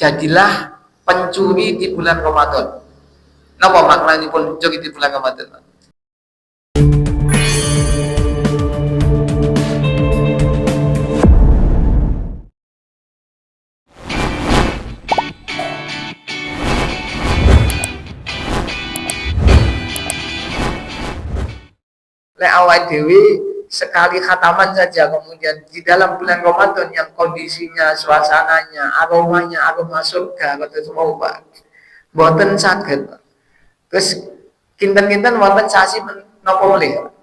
jadilah pencuri di bulan Ramadan. Napa maknanipun pencuri di bulan Ramadan? Lek awal dewi sekali khataman saja, kemudian di dalam bulan Ramadan yang kondisinya, suasananya, aroma surga, kata semua Pak, boten saged. Terus kinten-kinten wonten sasi menapa melih.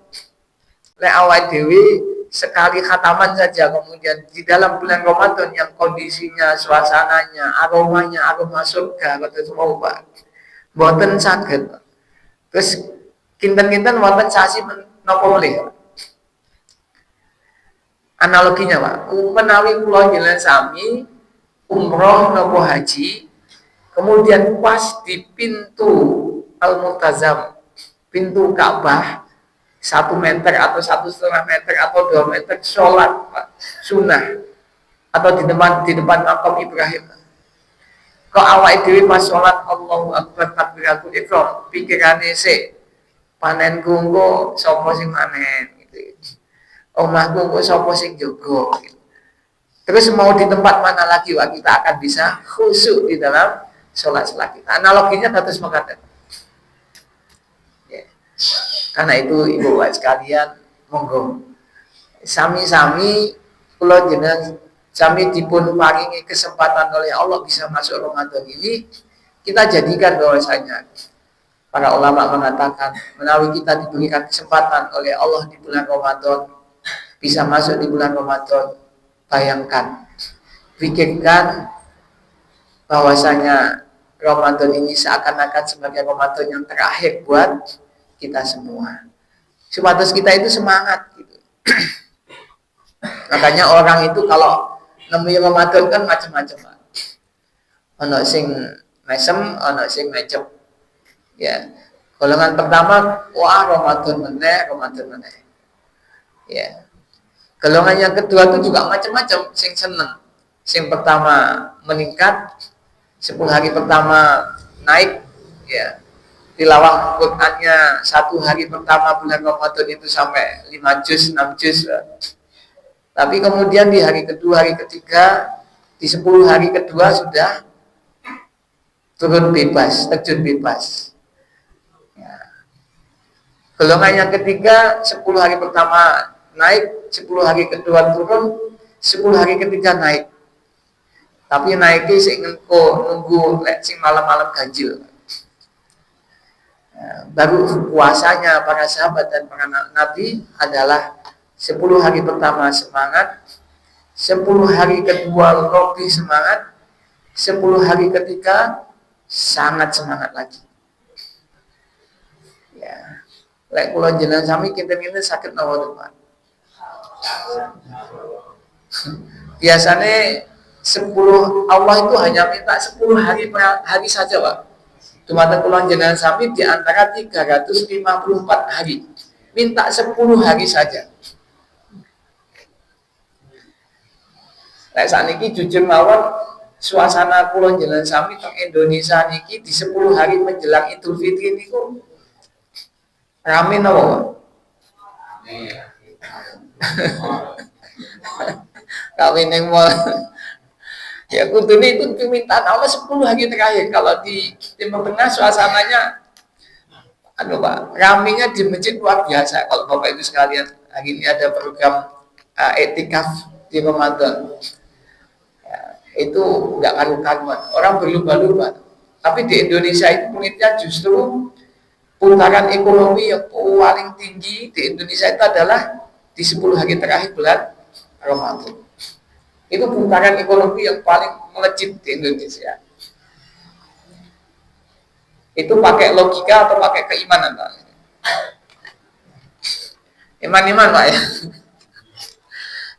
Lek awal dewi sekali khataman saja, kemudian di dalam bulan Ramadan yang kondisinya, suasananya, aroma surga, kata semua Pak, boten saged. Terus kinten-kinten wonten sasi menapa melih. Analoginya Pak, menawi kula jenengan sami umroh nopo haji, kemudian pas di pintu Al-Multazam, pintu Ka'bah 1 meter atau 1,5 meter atau 2 meter sholat Pak, sunnah, atau di depan makam Ibrahim. Kok awake dhewe pas sholat Allahu Akbar takbiratul ihram, pikirane sik panenku engko sapa sing manen gitu. Omahku kok sapa sing jaga gitu. Terus mau di tempat mana lagi Wak kita akan bisa khusyuk di dalam sholat kita. Analoginya dados mekaten. Ya. Karena itu Ibu Bapak sekalian, monggo sami-sami kula jenengan sami dipun paringi kesempatan oleh Allah bisa masuk Ramadan ini, kita jadikan bahwasanya para ulama mengatakan menawi kita diberikan kesempatan oleh Allah di bulan Ramadan bisa masuk di bulan Ramadan, bayangkan, pikirkan bahwasanya Ramadan ini seakan-akan sebagai Ramadan yang terakhir buat kita semua. Supados kita itu semangat gitu. Makanya orang itu kalau nemui Ramadan kan macam-macam. Ono sing mesem, ono sing mecep. Ya. Golongan pertama, wah Ramadan meneh. Ya. Golongan yang kedua itu juga macam-macam, sing seneng. Sing pertama meningkat, 10 hari pertama naik, ya. Tilawah Qur'annya 1 hari pertama bulan Ramadan itu sampai 5 juz, 6 juz. Tapi kemudian di hari kedua, hari ketiga, di 10 hari kedua sudah turun bebas, terjun bebas. Ya. Golongan yang ketiga, 10 hari pertama naik, 10 hari kedua turun, 10 hari ketiga naik. Tapi naiknya sing nunggu sing malam-malam ganjil. Baru puasanya para sahabat dan para nabi adalah 10 hari pertama semangat, 10 hari kedua lebih semangat, 10 hari ketiga sangat semangat lagi. Ya, lek kula jenengan sami kinten-kinten sakit nawon Pak. Biasanya 10 Allah itu hanya minta 10 hari saja Pak. Dumateng kula jenengan sami di antara 354 hari. Minta 10 hari saja. Lek sakniki jujur mawon suasana kula jenengan sami teng Indonesia niki di 10 hari menjelang Idul Fitri niku rame napa Pak? Kawin yang mau ya kudune itu permintaan Allah 10 hari terakhir. Kalau di Timur Tengah suasananya Pak, ramenya di masjid luar biasa. Kalau Bapak Ibu sekalian, hari ini ada program etikaf di Ramadan. Ya, itu enggak karu-karuan. Orang berlumba-lumba. Tapi di Indonesia itu uniknya justru putaran ekonomi yang paling tinggi di Indonesia itu adalah di 10 hari terakhir bulan Ramadan. Itu putaran ekonomi yang paling melejit di Indonesia. Itu pakai logika atau pakai keimanan Pak? Iman-iman Pak ya.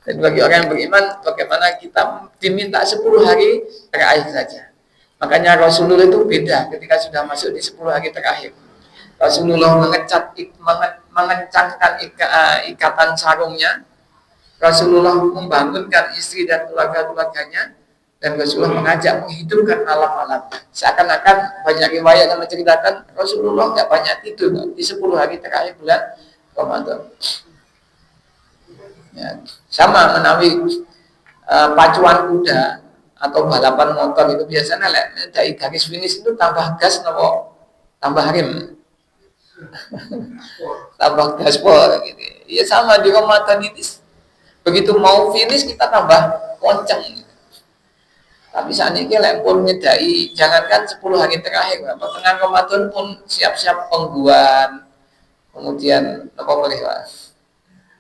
Dan bagi orang yang beriman, bagaimana kita diminta 10 hari terakhir saja. Makanya Rasulullah itu beda ketika sudah masuk di 10 hari terakhir. Rasulullah mengencangkan ikatan sarungnya. Rasulullah membangunkan istri dan keluarga-keluarganya. Dan Rasulullah mengajak menghidupkan malam-malam. Seakan-akan banyak riwayat yang menceritakan Rasulullah nggak banyak tidur di 10 hari terakhir bulan Ramadan. Ya, sama menawi pacuan kuda atau balapan motor itu biasanya dari garis finish itu tambah gas nopo tambah rem tambah gaspol gitu. Ya sama di Ramadan ini begitu mau finish kita tambah kenceng. Tapi saat ini pun nyedai jangankan 10 hari terakhir, pertengahan Ramadan pun siap-siap pengguan, kemudian apa boleh lah.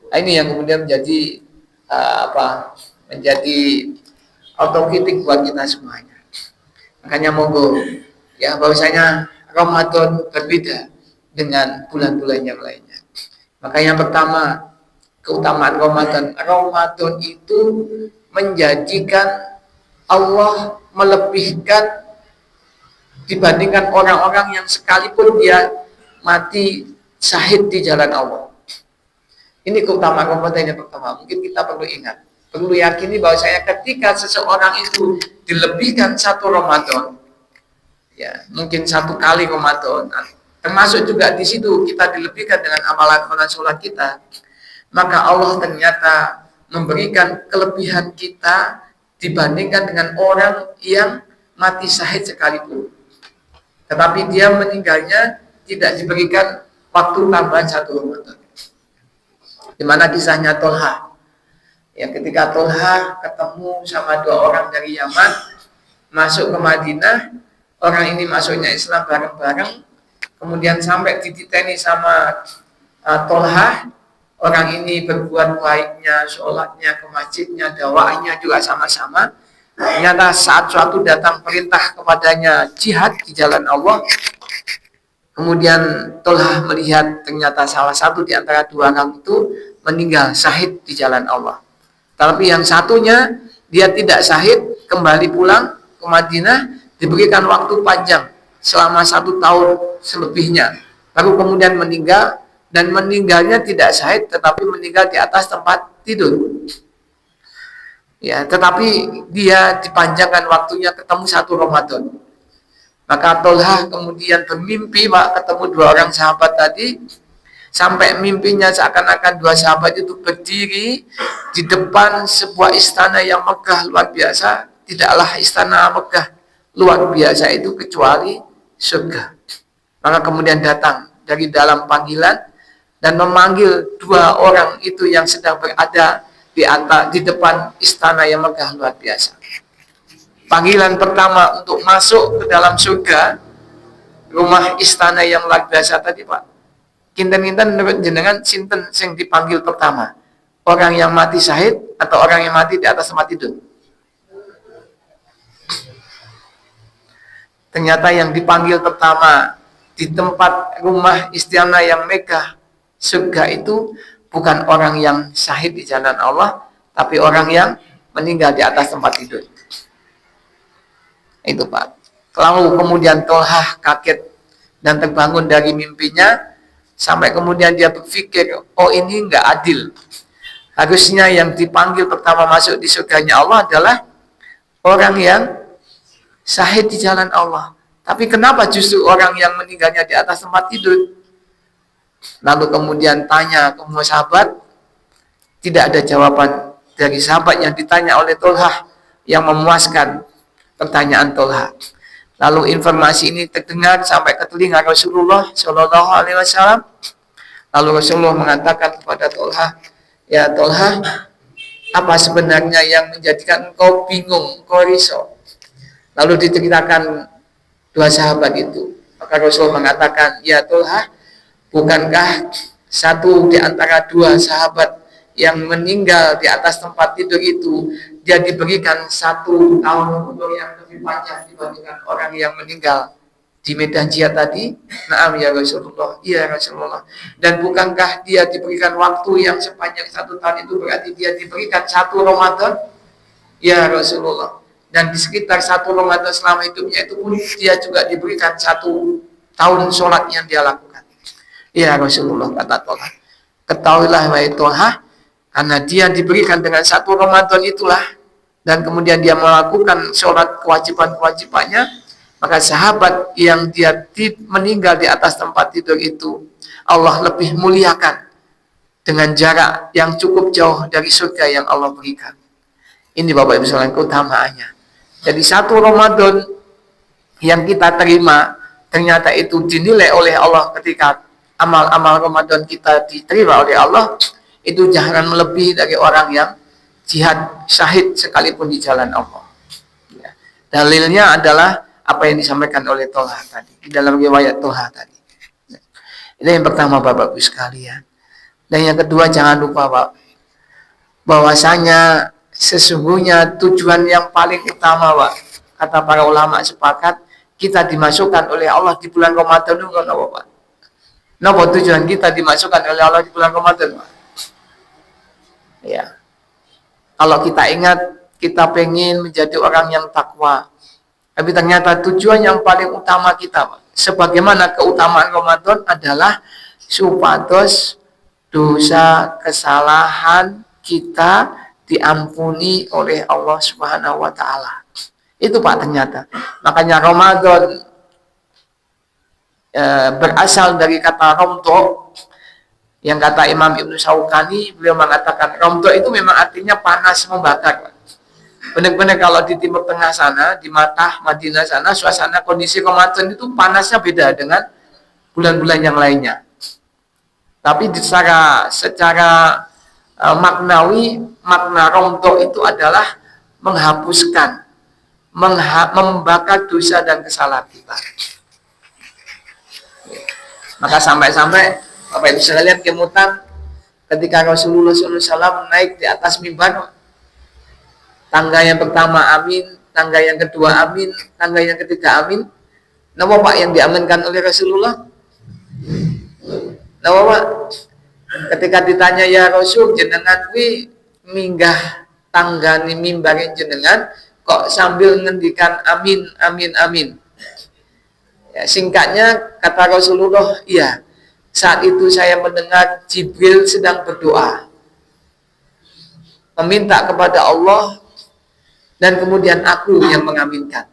Ini yang kemudian menjadi menjadi otokritik buat kita semuanya. Makanya monggo ya bahwasanya Ramadan berbeda dengan bulan-bulan yang lainnya. Maka yang pertama keutamaan Ramadan itu menjadikan Allah melebihkan dibandingkan orang-orang yang sekalipun dia mati syahid di jalan Allah. Ini keutamaan Ramadan yang pertama. Mungkin kita perlu ingat, perlu yakini bahwa saya ketika seseorang itu dilebihkan satu Ramadan, ya mungkin satu kali Ramadan, termasuk juga di situ kita dilebihkan dengan amalan-amalan sholat kita, maka Allah ternyata memberikan kelebihan kita dibandingkan dengan orang yang mati syahid sekalipun. Tetapi dia meninggalnya tidak diberikan waktu tambahan satu Ramadan. Di mana kisahnya Tolha. Ya, ketika Tolha ketemu sama 2 orang dari Yaman, masuk ke Madinah, orang ini masuknya Islam bareng-bareng, kemudian sampai dititeni sama Tolha. Orang ini berbuat baiknya, sholatnya, ke masjidnya, dakwahnya juga sama-sama. Ternyata saat suatu datang perintah kepadanya jihad di jalan Allah, kemudian Tolha melihat ternyata salah satu di antara 2 orang itu meninggal syahid di jalan Allah. Tapi yang satunya dia tidak syahid, kembali pulang ke Madinah, diberikan waktu panjang selama 1 tahun selebihnya, baru kemudian meninggal. Dan meninggalnya tidak syahid, tetapi meninggal di atas tempat tidur. Ya, tetapi dia dipanjangkan waktunya ketemu 1 Ramadan. Maka Tolha kemudian bermimpi ketemu 2 orang sahabat tadi, sampai mimpinya seakan-akan 2 sahabat itu berdiri di depan sebuah istana yang megah luar biasa. Tidaklah istana megah luar biasa itu kecuali surga. Maka kemudian datang dari dalam panggilan dan memanggil 2 orang itu yang sedang berada di depan istana yang megah luar biasa. Panggilan pertama untuk masuk ke dalam surga, rumah istana yang luar biasa tadi, Pak. Kinten-kinten menurut jenengan sinten sing dipanggil pertama? Orang yang mati syahid atau orang yang mati di atas tempat tidur? Ternyata yang dipanggil pertama di tempat rumah istana yang megah surga itu bukan orang yang syahid di jalan Allah, tapi orang yang meninggal di atas tempat tidur. Itu, Pak. Lalu kemudian Tolha kaget dan terbangun dari mimpinya, sampai kemudian dia berpikir, oh ini enggak adil. Harusnya yang dipanggil pertama masuk di surganya Allah adalah orang yang syahid di jalan Allah. Tapi kenapa justru orang yang meninggalnya di atas tempat tidur? Lalu kemudian tanya ke sahabat, tidak ada jawaban dari sahabat yang ditanya oleh Tolha yang memuaskan pertanyaan Tolha. Lalu informasi ini terdengar sampai ke telinga Rasulullah Shallallahu Alaihi Wasallam. Lalu Rasulullah mengatakan kepada Tolha, ya Tolha, apa sebenarnya yang menjadikan engkau bingung, engkau risau? Lalu diceritakan 2 sahabat itu. Maka Rasulullah mengatakan, ya Tolha, bukankah satu di antara 2 sahabat yang meninggal di atas tempat tidur itu, dia diberikan 1 tahun umur yang lebih panjang dibandingkan orang yang meninggal di medan jihad tadi? Naam ya Rasulullah, iya Rasulullah. Dan bukankah dia diberikan waktu yang sepanjang 1 tahun itu, berarti dia diberikan 1 Ramadan? Ya Rasulullah. Dan di sekitar 1 Ramadan selama hidupnya itu pun dia juga diberikan 1 tahun sholat yang dia lakukan. Ya Rasulullah, kata Tolha, ketahuilah wahai Tolha, karena dia diberikan dengan 1 Ramadan itulah, dan kemudian dia melakukan sholat kewajiban-kewajibannya, maka sahabat yang dia meninggal di atas tempat tidur itu Allah lebih muliakan dengan jarak yang cukup jauh dari surga yang Allah berikan. Ini Bapak Ibu sekalian keutamaannya. Jadi satu Ramadan yang kita terima ternyata itu dinilai oleh Allah ketika amal-amal Ramadan kita diterima oleh Allah, itu jangan melebihi dari orang yang jihad syahid sekalipun di jalan Allah. Ya. Dalilnya adalah apa yang disampaikan oleh Tolha tadi, di dalam riwayat Tolha tadi. Ini yang pertama Bapak Ibu sekalian. Dan yang kedua, jangan lupa Pak, bahwasanya sesungguhnya tujuan yang paling utama Pak, kata para ulama sepakat, kita dimasukkan oleh Allah di bulan Ramadan itu kenapa Pak? Kenapa tujuan kita dimasukkan oleh Allah di bulan Ramadan Pak? Ya. Kalau kita ingat, kita pengen menjadi orang yang takwa. Tapi ternyata tujuan yang paling utama kita, sebagaimana keutamaan Ramadan adalah supados dosa kesalahan kita diampuni oleh Allah Subhanahu wa taala. Itu Pak ternyata. Makanya Ramadan berasal dari kata romto, yang kata Imam Ibnu Syaukani, beliau mengatakan romto itu memang artinya panas membakar. Benar-benar kalau di Timur Tengah sana, di Makkah, Madinah sana, suasana kondisi Ramadan itu panasnya beda dengan bulan-bulan yang lainnya. Tapi secara maknawi, makna romto itu adalah menghapuskan, membakar dosa dan kesalahan kita. Maka sampai-sampai Bapak Ibu sekalian kemutan ketika Rasulullah SAW naik di atas mimbar, tangga yang pertama amin, tangga yang kedua amin, tangga yang ketiga amin. Nama Pak yang diaminkan oleh Rasulullah? Nama Pak? Ketika ditanya, ya Rasul, jenengan wi minggah tangga ni mimbarin jenengan kok sambil ngendikan amin, amin, amin. Ya, singkatnya kata Rasulullah, iya, saat itu saya mendengar Jibril sedang berdoa, meminta kepada Allah, dan kemudian aku yang mengaminkan.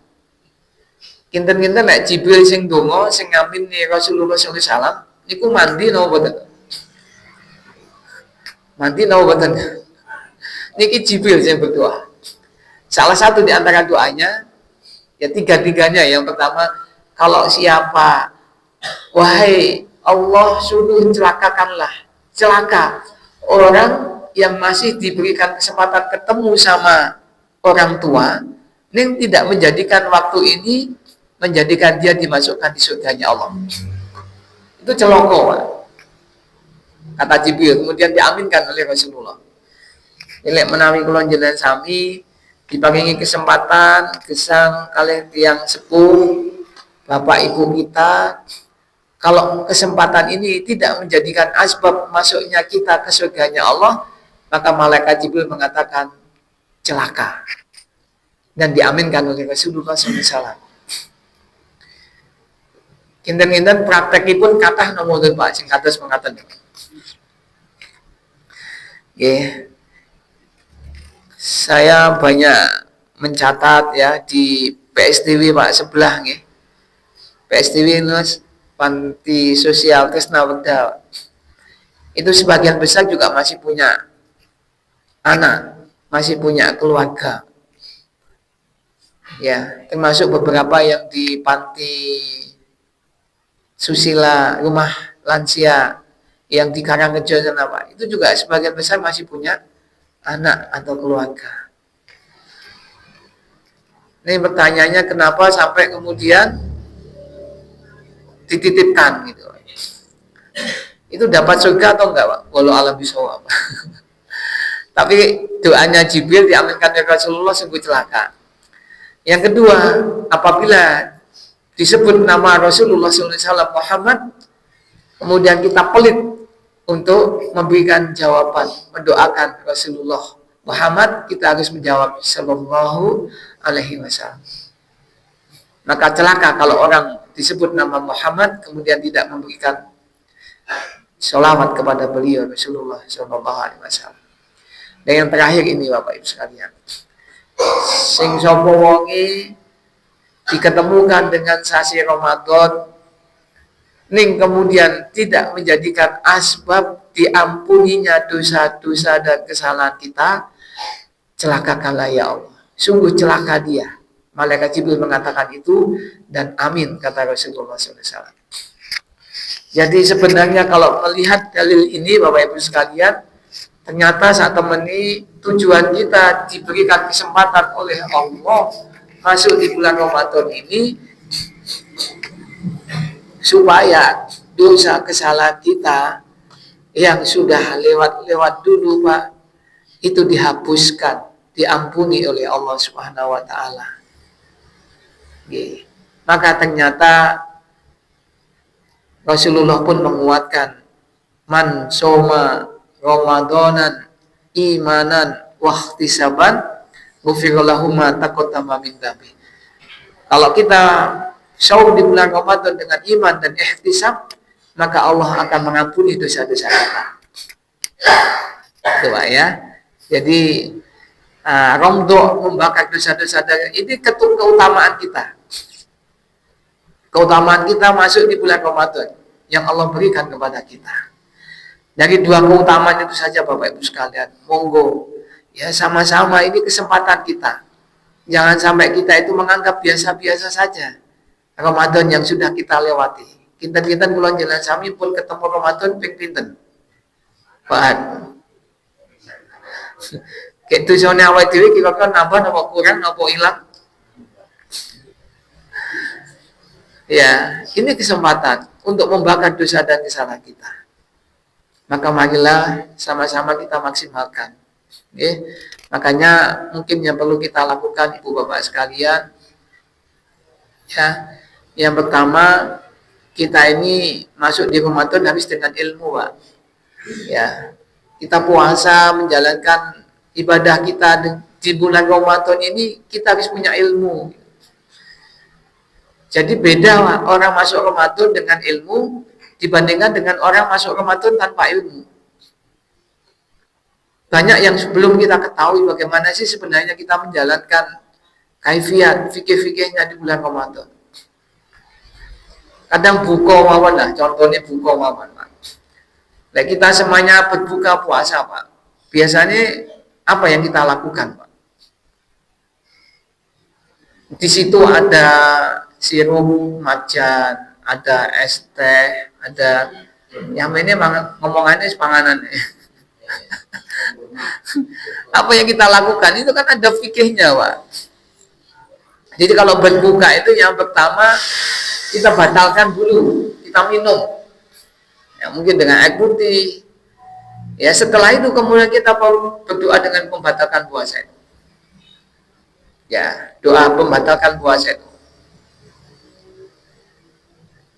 Kinten-kinten nek Jibril sing donga sing ngamin nih Rasulullah sallallahu alaihi wasallam niku mandi napa boten? Mandi napa boten? Niki Jibril yang berdoa. Salah satu di antara doanya, ya tiga-tiganya. Yang pertama, kalau siapa, wahai Allah suruh celaka orang yang masih diberikan kesempatan ketemu sama orang tua, yang tidak menjadikan waktu ini menjadikan dia dimasukkan di surganya Allah. Itu celoko, Pak. Kata Jibril, kemudian diaminkan oleh Rasulullah. Ilek menawi kula jenengan sami diparingi kesempatan gesang kalih tiyang sepuh Bapak Ibu kita, kalau kesempatan ini tidak menjadikan asbab masuknya kita ke surganya Allah, maka malaikat Jibril mengatakan celaka, dan diaminkan oleh Rasulullah SAW. Kinten-kinten praktekipun kathah nomor Pak sing kados mengatakan. Nggih. Saya banyak mencatat ya di PSTW Pak sebelah nggih. PSTW Nus Panti Sosial Tresna Wedal. Itu sebagian besar juga masih punya anak, masih punya keluarga. Ya, termasuk beberapa yang di panti susila, rumah lansia yang di Karangrejo sana Pak. Itu juga sebagian besar masih punya anak atau keluarga. Ini pertanyaannya, kenapa sampai kemudian dititipkan gitu? Itu dapat surga atau enggak Pak? Walau alam bisawab. Tapi doanya Jibril diaminkan oleh Rasulullah sungguh celaka. Yang kedua, apabila disebut nama Rasulullah SAW Muhammad, kemudian kita pelit untuk memberikan jawaban, mendoakan Rasulullah Muhammad, kita harus menjawab Sallallahu Alaihi Wasallam. Maka celaka kalau orang disebut nama Muhammad kemudian tidak memberikan sholawat kepada beliau Rasulullah Sallallahu Alaihi Wasallam. Dan yang terakhir ini Bapak Ibu sekalian, Sing sapa wonge diketemukan dengan sasi Ramadan ning kemudian tidak menjadikan asbab diampuninya dosa-dosa dan kesalahan kita, celakakanlah ya Allah. Sungguh celaka dia. Malaikat Jibril mengatakan itu dan amin kata Rasulullah SAW. Jadi sebenarnya kalau melihat dalil ini Bapak Ibu sekalian, ternyata saat temani tujuan kita diberikan kesempatan oleh Allah masuk di bulan Ramadan ini supaya dosa kesalahan kita yang sudah lewat dulu Pak, itu dihapuskan, diampuni oleh Allah Subhanahu wa taala. Maka ternyata Rasulullah pun menguatkan, man soma Ramadanan imanan wahtisaban ghufira lahu ma taqaddama min dhanbi. Kalau kita saum di bulan Ramadan dengan iman dan ihtisab, maka Allah akan mengampuni dosa-dosa kita. Itu Pak ya. Jadi Ramadan membakar dosa-dosa ini keutamaan kita. Keutamaan kita masuk di bulan Ramadan yang Allah berikan kepada kita. Dari dua keutamaan itu saja Bapak Ibu sekalian, monggo ya sama-sama ini kesempatan kita. Jangan sampai kita itu menganggap biasa-biasa saja Ramadan yang sudah kita lewati. Kinten-kinten kula jalan sami pun ketemu Ramadan ping pinten. Pak. Kayak tujuane awake dhewe kira-kira nambah apa kurang apa hilang? Ya, ini kesempatan untuk membakar dosa dan kesalahan kita. Maka marilah sama-sama kita maksimalkan. Okay? Makanya mungkin yang perlu kita lakukan Ibu Bapak sekalian, ya, yang pertama kita ini masuk di Ramadan habis dengan ilmu, Pak. Ya, kita puasa menjalankan ibadah kita di bulan Ramadan ini kita harus punya ilmu. Jadi beda orang masuk Ramadan dengan ilmu dibandingkan dengan orang masuk Ramadan tanpa ilmu. Banyak yang sebelum kita ketahui bagaimana sih sebenarnya kita menjalankan kaifiat fikih-fikihnya di bulan Ramadan. Kadang buka mawon lah, contohnya buka mawon Pak. Nah, kita semuanya berbuka puasa Pak. Biasanya apa yang kita lakukan Pak? Di situ ada sirup macan, ada es teh, ada yang ini ngomongannya sepanganan. Apa yang kita lakukan itu kan ada fikihnya, Pak. Jadi kalau berbuka itu yang pertama kita batalkan dulu, kita minum. Ya, mungkin dengan air putih. Ya, setelah itu kemudian kita berdoa dengan membatalkan puasa itu. Ya, doa membatalkan puasa itu.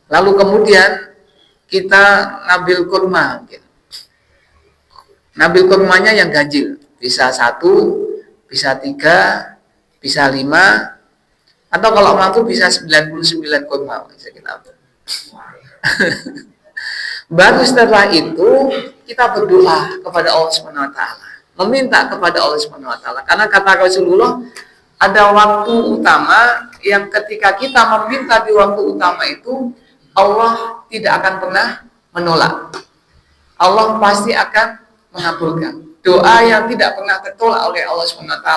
Lalu kemudian kita ngambil kurma, ngambil kurmanya yang ganjil, bisa 1, bisa 3, bisa 5, atau kalau mampu bisa 99 kurma. Baru setelah itu kita berdoa kepada Allah Subhanahu Wa Taala, meminta kepada Allah Subhanahu Wa Taala, karena kata Rasulullah ada waktu utama yang ketika kita meminta di waktu utama itu Allah tidak akan pernah menolak. Allah pasti akan mengabulkan doa yang tidak pernah tertolak oleh Allah SWT.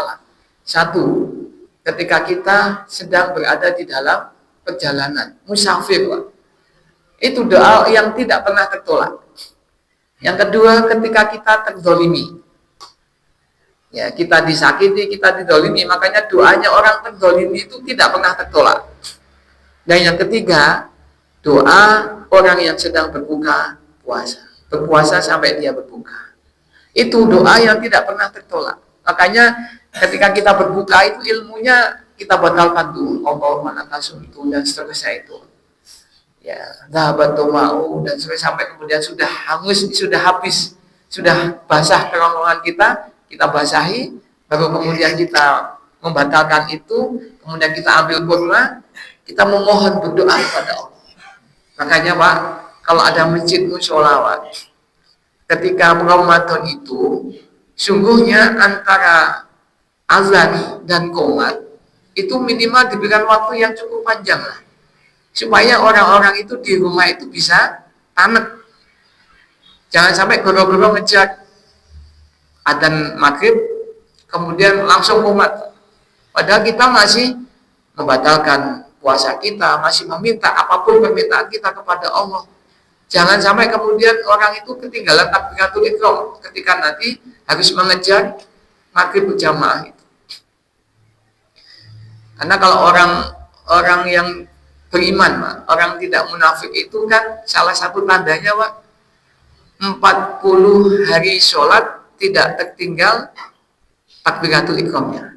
1, ketika kita sedang berada di dalam perjalanan musafir, Pak. Itu doa yang tidak pernah tertolak. Yang kedua, ketika kita terdolimi, ya, kita disakiti, kita didolimi, makanya doanya orang terdolimi itu tidak pernah tertolak. Dan yang ketiga, doa orang yang sedang berbuka berpuasa sampai dia berbuka. Itu doa yang tidak pernah tertolak. Makanya ketika kita berbuka itu ilmunya kita batalkan dulu. Allahumma lakasumtu dan seterusnya itu. Ya, dhahabatu ma'u dan seterusnya sampai kemudian sudah hangus, sudah habis, sudah basah kerongkongan kita basahi, baru kemudian kita membatalkan itu, kemudian kita ambil kurma, kita memohon berdoa kepada Allah. Makanya Pak, kalau ada masjid musholawat, ketika Ramadan itu, sungguhnya antara azan dan qomat itu minimal diberikan waktu yang cukup panjang lah, supaya orang-orang itu di rumah itu bisa tanek. Jangan sampai goro-goro ngejar adzan maghrib kemudian langsung qomat, padahal kita masih membatalkan puasa kita, masih meminta apapun permintaan kita kepada Allah. Jangan sampai kemudian orang itu ketinggalan takbiratul ihram ketika nanti harus mengejar maghrib berjamaah itu. Karena kalau orang yang beriman, Pak, orang tidak munafik itu kan salah satu tandanya, Pak, 40 hari sholat tidak tertinggal takbiratul ihramnya.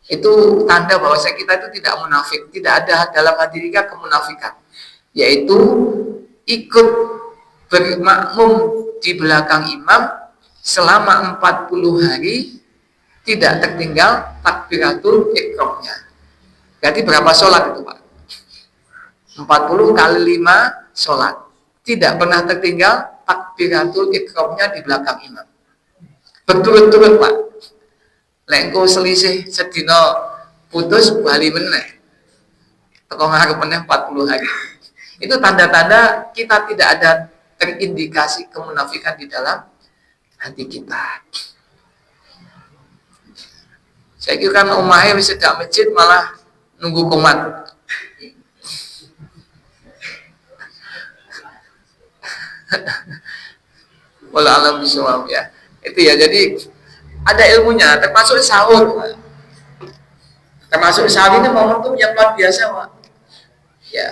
Itu tanda bahwa kita itu tidak munafik, tidak ada dalam hati kita kemunafikan, yaitu ikut bermakmum di belakang imam selama 40 hari tidak tertinggal takbiratul ihramnya. Berarti berapa sholat itu, Pak? 40 kali 5 sholat, tidak pernah tertinggal takbiratul ihramnya di belakang imam. Berturut-turut, Pak. Lengko selisih sedino putus bali meneh. Teko ngarep meneh 40 hari. Itu tanda-tanda kita tidak ada terindikasi kemunafikan di dalam hati kita. Saya kira kan omahe wis sedak masjid malah nunggu qomat. Wala alam bisawab ya. Itu ya, jadi ada ilmunya, termasuk sahur. Termasuk sahur ini momentum yang luar biasa, Pak. Ya.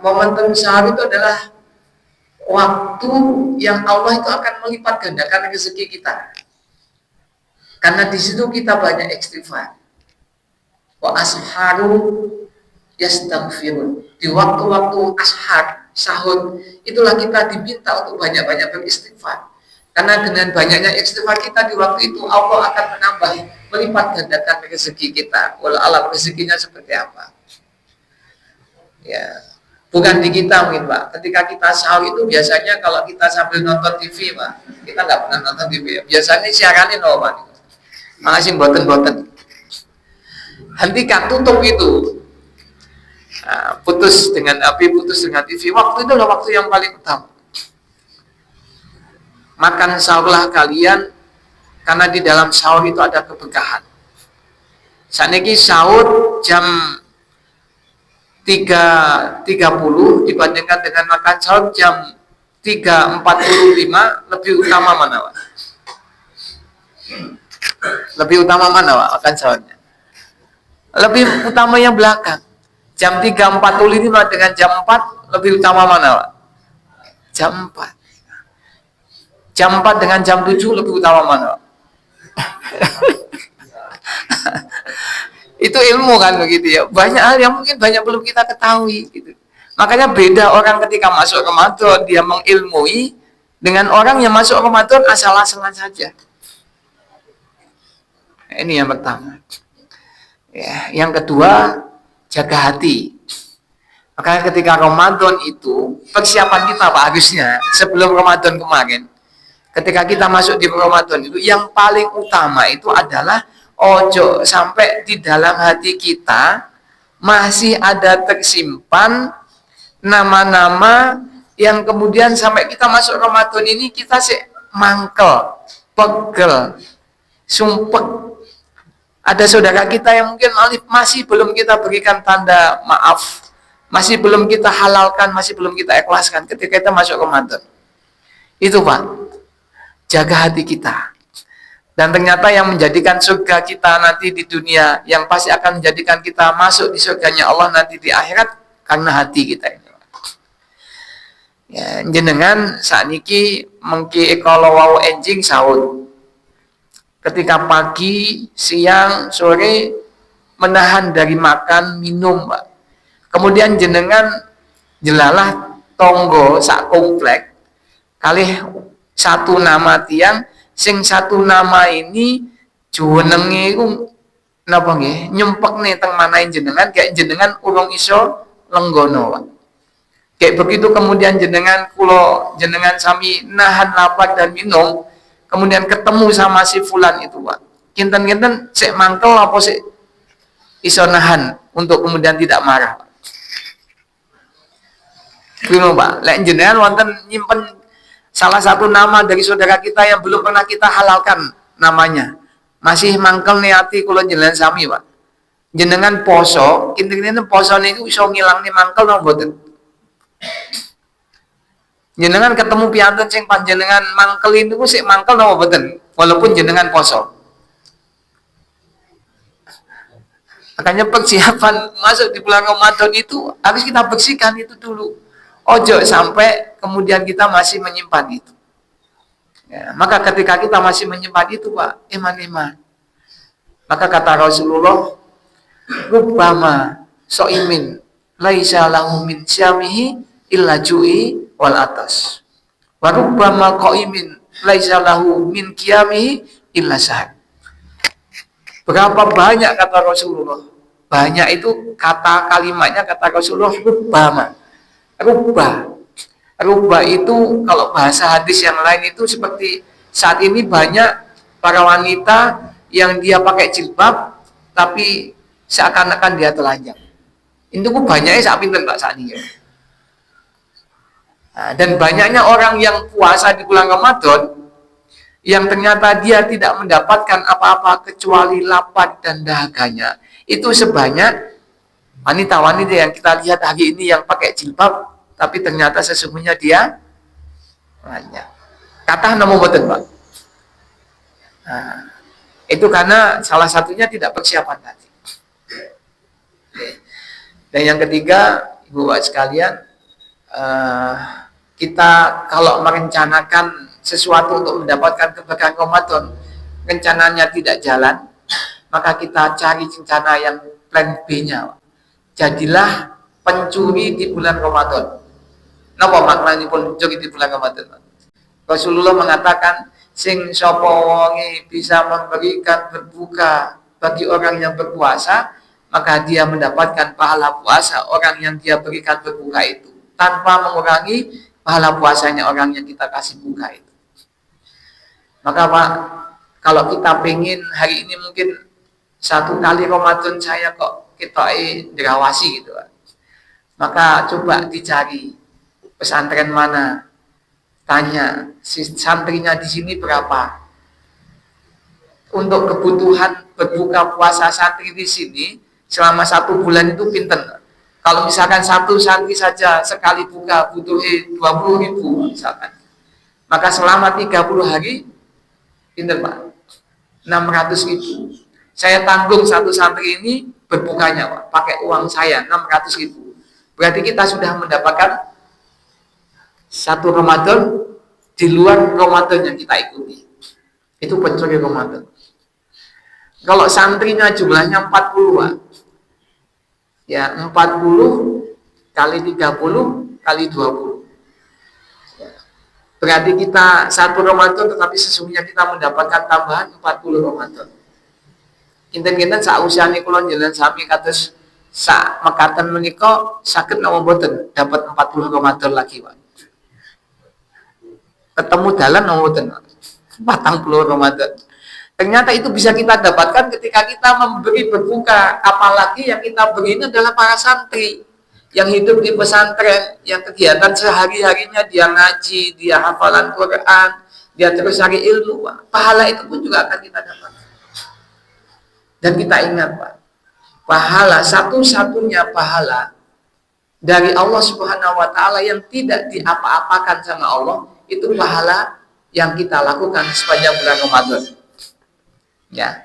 Momentum sahur itu adalah waktu yang Allah itu akan melipat gandakan rezeki kita. Karena di situ kita banyak istighfar. Wa asharu yastaghfirun. Di waktu-waktu ashar, sahur, itulah kita diminta untuk banyak-banyak beristighfar. Karena dengan banyaknya istighfar kita di waktu itu, Allah akan menambah, melipat gandakan rezeki kita. Walau alam rezekinya seperti apa. Ya, bukan di kita mungkin, Pak. Ketika kita sahur itu biasanya kalau kita sambil nonton TV, Pak, kita nggak pernah nonton TV. Biasanya siaranin loh, Pak. Makasih boten-boten. Hentikan, tutup itu. Putus dengan api, putus dengan TV. Waktu itu adalah waktu yang paling utama. Makan sahurlah kalian, karena di dalam sahur itu ada keberkahan. Saat ini sahur jam 3.30 dibandingkan dengan makan sahur jam 3.45, lebih utama mana, Pak? Lebih utama mana, Pak, makan sahurnya? Lebih utama yang belakang. Jam 3.45 dengan jam 4 lebih utama mana, Pak? Jam 4. Jam 4 dengan jam 7 lebih utama mana, Pak? Itu ilmu kan begitu ya. Banyak hal yang mungkin banyak belum kita ketahui gitu. Makanya beda orang ketika masuk Ramadan dia mengilmui dengan orang yang masuk Ramadan asal-asalan saja. Ini yang pertama. Ya, yang kedua, jaga hati. Makanya ketika Ramadan itu persiapan kita, Pak, harusnya sebelum Ramadan kemarin, ketika kita masuk di Ramadan itu yang paling utama itu adalah ojo sampai di dalam hati kita masih ada tersimpan nama-nama yang kemudian sampai kita masuk Ramadan ini kita sih mangkel, pegel, sumpek. Ada saudara kita yang mungkin masih belum kita berikan tanda maaf, masih belum kita halalkan, masih belum kita ikhlaskan ketika kita masuk Ramadan. Itu, Pak, jaga hati kita. Dan ternyata yang menjadikan surga kita nanti di dunia, yang pasti akan menjadikan kita masuk di surganya Allah nanti di akhirat, karena hati kita ini. Ya, jenengan saat niki mengki kalau wau enjing sahur. Ketika pagi, siang, sore menahan dari makan, minum, Pak. Kemudian jenengan jelalah tonggo sak komplek kalih satu nama tiang, sing satu nama ini juwenenge iku napa nggih nyempekne teng manahe jenengan kayak jenengan urung iso lenggono, Pak. Kayak begitu kemudian jenengan kula jenengan sami nahan lapar dan minum, kemudian ketemu sama si fulan itu Pak, kinten-kinten sik mangkel apa sik iso nahan untuk kemudian tidak marah Pak. Gimana Pak? Lek jenengan wonten nyimpen salah satu nama dari saudara kita yang belum pernah kita halalkan namanya, masih mangkel niati kula jenengan sami Pak. Jenengan poso, kinten-kinten poso niku iso ngilangne mangkel napa mboten? Jenengan ketemu piantun sing panjenengan mangkel itu sik mangkel napa mboten? Walaupun jenengan poso. Makanya persiapan masuk di bulan Ramadan itu harus kita bersihkan itu dulu. Ojo sampai kemudian kita masih menyimpan itu. Ya, maka ketika kita masih menyimpan itu Pak, iman-iman. Maka kata Rasulullah, rubbama so'imin laisa lahu min syamihi illa ju'i wal atas. Wa rubbama qa'imin laisa lahu min qiyamihi illa sahar. Berapa banyak kata Rasulullah? Banyak itu kata kalimatnya kata Rasulullah rubbama. Rubah itu kalau bahasa hadis yang lain itu seperti saat ini banyak para wanita yang dia pakai jilbab tapi seakan-akan dia telanjang. Itu banyaknya saat pinten Pak saat ini. Nah, dan banyaknya orang yang puasa di bulan Ramadan yang ternyata dia tidak mendapatkan apa-apa kecuali lapar dan dahaganya. Itu sebanyak wanita-wanita yang kita lihat hari ini yang pakai jilbab tapi ternyata sesungguhnya dia banyak. Kata nama betul Pak. Nah, itu karena salah satunya tidak persiapan tadi. Dan yang ketiga, Ibu Bapak sekalian, kita kalau merencanakan sesuatu untuk mendapatkan keberkahan Ramadan, rencananya tidak jalan, maka kita cari rencana yang plan B-nya. Jadilah pencuri di bulan Ramadan. Napa maknanya pencuri di bulan Ramadan? Rasulullah mengatakan, sing sapa wonge bisa memberikan berbuka bagi orang yang berpuasa, maka dia mendapatkan pahala puasa orang yang dia berikan berbuka itu, tanpa mengurangi pahala puasanya orang yang kita kasih buka itu. Maka Pak, kalau kita pengen hari ini mungkin satu kali Ramadan saya kok kita dirawasi gitu Pak, maka coba dicari pesantren mana, tanya si santrinya di sini berapa untuk kebutuhan berbuka puasa santri di sini selama 1 bulan itu pinten. Kalau misalkan satu santri saja sekali buka butuh 20.000 misalkan, maka selama 30 hari pinten Pak, 600.000. Saya tanggung satu santri ini berbukanya Pak, pakai uang saya 600.000. Berarti kita sudah mendapatkan satu Ramadan di luar Ramadan yang kita ikuti. Itu pencuri Ramadan. Kalau santrinya jumlahnya 40 Pak, ya 40 kali 30 kali 20. Berarti kita satu Ramadan tetapi sesungguhnya kita mendapatkan tambahan 40 Ramadan. Kinten-kinten sausiane kula njenengan sami kados sak mekaten menika saged napa mboten dapat 40 Ramadan lagi Pak. Ketemu dalan mboten 40 Ramadan. Ternyata itu bisa kita dapatkan ketika kita memberi berbuka, apalagi yang kita beri ini adalah para santri yang hidup di pesantren, yang kegiatan sehari-harinya dia ngaji, dia hafalan Quran, dia terus cari ilmu, Pak. Pahala itu pun juga akan kita dapatkan. Dan kita ingat Pak, pahala satu-satunya pahala dari Allah Subhanahu wa taala yang tidak diapa-apakan sama Allah, itu pahala yang kita lakukan sepanjang bulan Ramadan. Ya.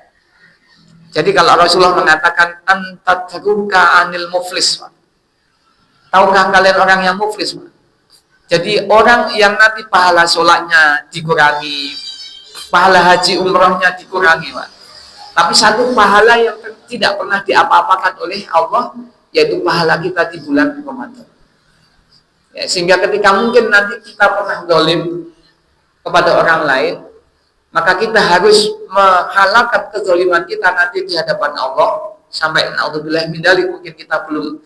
Jadi kalau Rasulullah mengatakan antatruka anil muflis, Pak. Tahukah kalian orang yang muflis, Pak? Jadi orang yang nanti pahala sholatnya dikurangi, pahala haji umrohnya dikurangi, Pak. Tapi satu pahala yang tidak pernah diapa-apakan oleh Allah, yaitu pahala kita di bulan Ramadan. Ya, sehingga ketika mungkin nanti kita pernah zalim kepada orang lain, maka kita harus menghalalkan kezaliman kita nanti di hadapan Allah sampai naudzubillah min dzalik, mungkin kita belum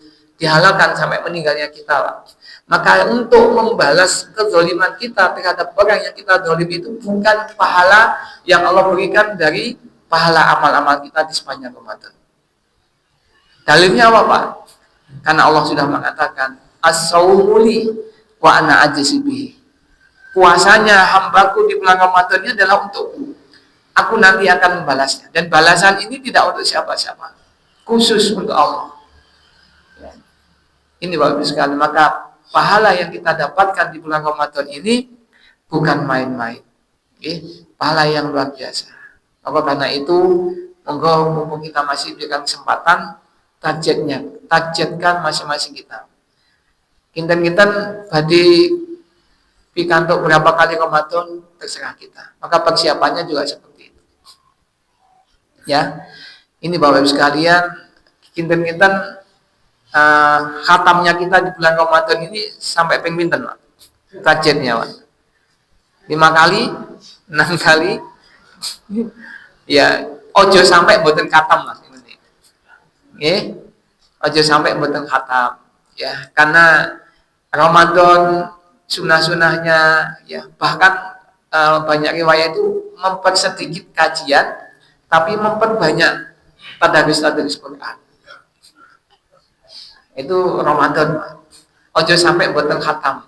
dihalalkan sampai meninggalnya kita lah. Maka untuk membalas kezaliman kita terhadap orang yang kita zalim itu bukan pahala yang Allah berikan dari pahala amal-amal kita di sepanjang Ramadan. Dalilnya apa, Pak? Karena Allah sudah mengatakan as-saumuli wa ana ajzibi. Puasanya hambaku di bulan Ramadan ini adalah untukku. Aku nanti akan membalasnya. Dan balasan ini tidak untuk siapa-siapa, khusus untuk Allah. Ini bagus sekali. Maka pahala yang kita dapatkan di bulan Ramadan ini bukan main-main. Pahala yang luar biasa. Maka karena itu, monggo mumpung kita masih diberikan kesempatan, targetkan masing-masing kita. Kinten-kinten badi pikantuk berapa kali Ramadan terserah kita. Maka persiapannya juga seperti itu. Ya, ini Bapak Ibu sekalian, kinten-kinten khatamnya kita di bulan Ramadan ini sampai ping pinten, Pak? Targetnya, Pak. 5 kali, 6 kali. Ya, ojo sampai mboten khatam lah ini. Nggih. Ojo sampai mboten khatam. Ya, karena Ramadan sunah-sunahnya ya, bahkan banyak riwayat itu mempersedikit kajian tapi memperbanyak tadarus Quran. Itu Ramadan. Ojo sampai mboten khatam.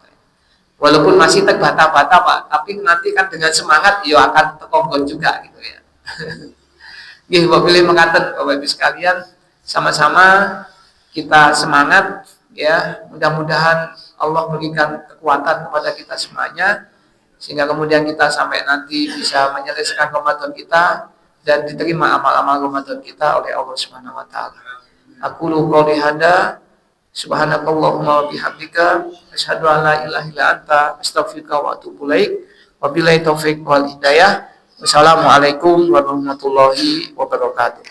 Walaupun masih terbata-bata, Pak, tapi nanti kan dengan semangat ya akan tekonggon juga gitu ya. Nggih, Bapak pilih mengatakan Bapak Ibu sekalian, sama-sama kita semangat ya, mudah-mudahan Allah berikan kekuatan kepada kita semuanya sehingga kemudian kita sampai nanti bisa menyelesaikan Ramadan kita dan diterima amal-amal Ramadan kita oleh Allah Subhanahu wa taala. Aku qouli hada subhanakallahumma wa bihamdika asyhadu an la ilaha illa anta astaghfiruka wa atubu ilaik. Wabillahi taufik wal hidayah. Wassalamualaikum warahmatullahi wabarakatuh.